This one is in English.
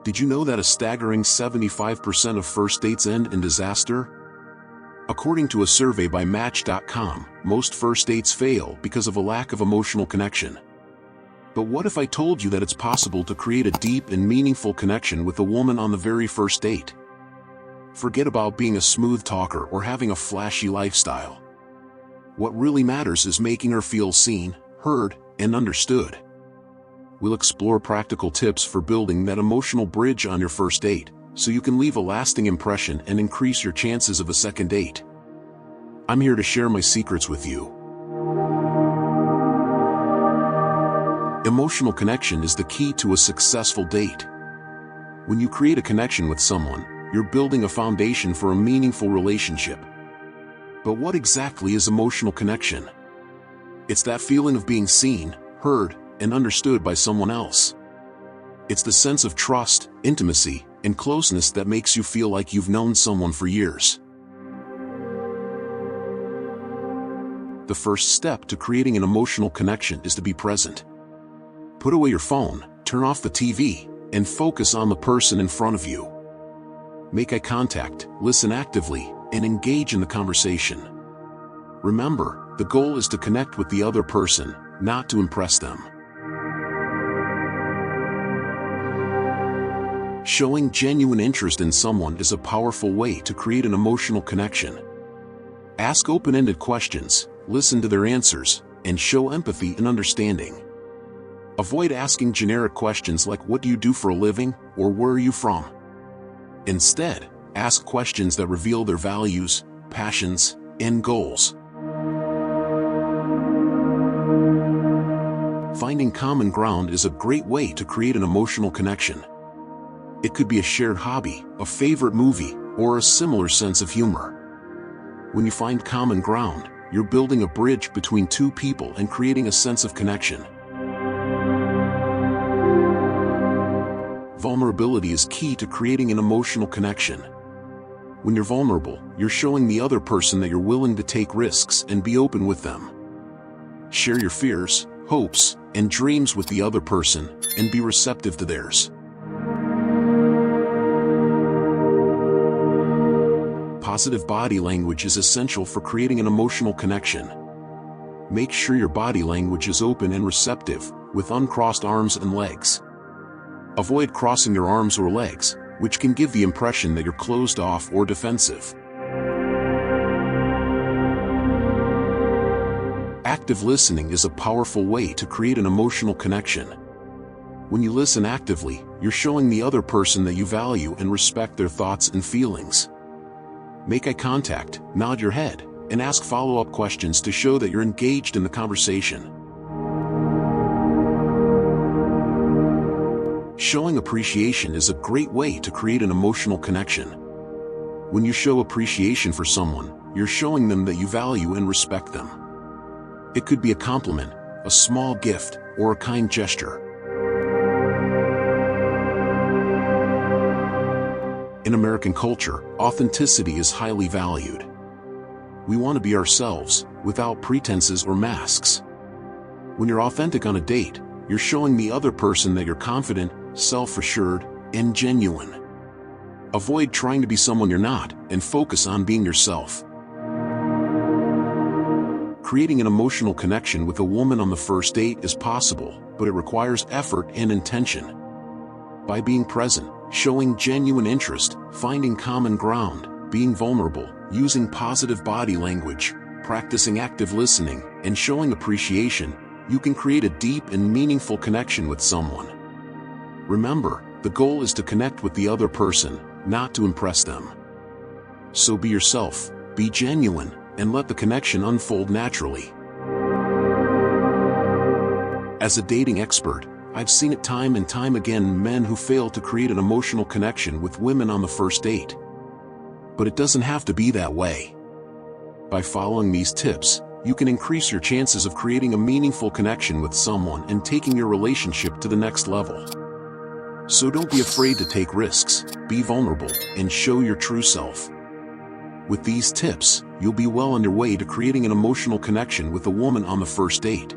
Did you know that a staggering 75% of first dates end in disaster? According to a survey by Match.com, most first dates fail because of a lack of emotional connection. But what if I told you that it's possible to create a deep and meaningful connection with a woman on the very first date? Forget about being a smooth talker or having a flashy lifestyle. What really matters is making her feel seen, heard, and understood. We'll explore practical tips for building that emotional bridge on your first date, so you can leave a lasting impression and increase your chances of a second date. I'm here to share my secrets with you. Emotional connection is the key to a successful date. When you create a connection with someone, you're building a foundation for a meaningful relationship. But what exactly is emotional connection? It's that feeling of being seen, heard, and understood by someone else. It's the sense of trust, intimacy, and closeness that makes you feel like you've known someone for years. The first step to creating an emotional connection is to be present. Put away your phone, turn off the TV, and focus on the person in front of you. Make eye contact, listen actively, and engage in the conversation. Remember, the goal is to connect with the other person, not to impress them. Showing genuine interest in someone is a powerful way to create an emotional connection. Ask open-ended questions, listen to their answers, and show empathy and understanding. Avoid asking generic questions like "What do you do for a living?" or "Where are you from?" Instead, ask questions that reveal their values, passions, and goals. Finding common ground is a great way to create an emotional connection. It could be a shared hobby, a favorite movie, or a similar sense of humor. When you find common ground, you're building a bridge between two people and creating a sense of connection. Vulnerability is key to creating an emotional connection. When you're vulnerable, you're showing the other person that you're willing to take risks and be open with them. Share your fears, hopes, and dreams with the other person, and be receptive to theirs. Positive body language is essential for creating an emotional connection. Make sure your body language is open and receptive, with uncrossed arms and legs. Avoid crossing your arms or legs, which can give the impression that you're closed off or defensive. Active listening is a powerful way to create an emotional connection. When you listen actively, you're showing the other person that you value and respect their thoughts and feelings. Make eye contact, nod your head, and ask follow-up questions to show that you're engaged in the conversation. Showing appreciation is a great way to create an emotional connection. When you show appreciation for someone, you're showing them that you value and respect them. It could be a compliment, a small gift, or a kind gesture. In American culture, authenticity is highly valued. We want to be ourselves, without pretenses or masks. When you're authentic on a date, you're showing the other person that you're confident, self-assured, and genuine. Avoid trying to be someone you're not, and focus on being yourself. Creating an emotional connection with a woman on the first date is possible, but it requires effort and intention. By being present, showing genuine interest, finding common ground, being vulnerable, using positive body language, practicing active listening, and showing appreciation, you can create a deep and meaningful connection with someone. Remember, the goal is to connect with the other person, not to impress them. So be yourself, be genuine, and let the connection unfold naturally. As a dating expert, I've seen it time and time again, men who fail to create an emotional connection with women on the first date. But it doesn't have to be that way. By following these tips, you can increase your chances of creating a meaningful connection with someone and taking your relationship to the next level. So don't be afraid to take risks, be vulnerable, and show your true self. With these tips, you'll be well on your way to creating an emotional connection with a woman on the first date.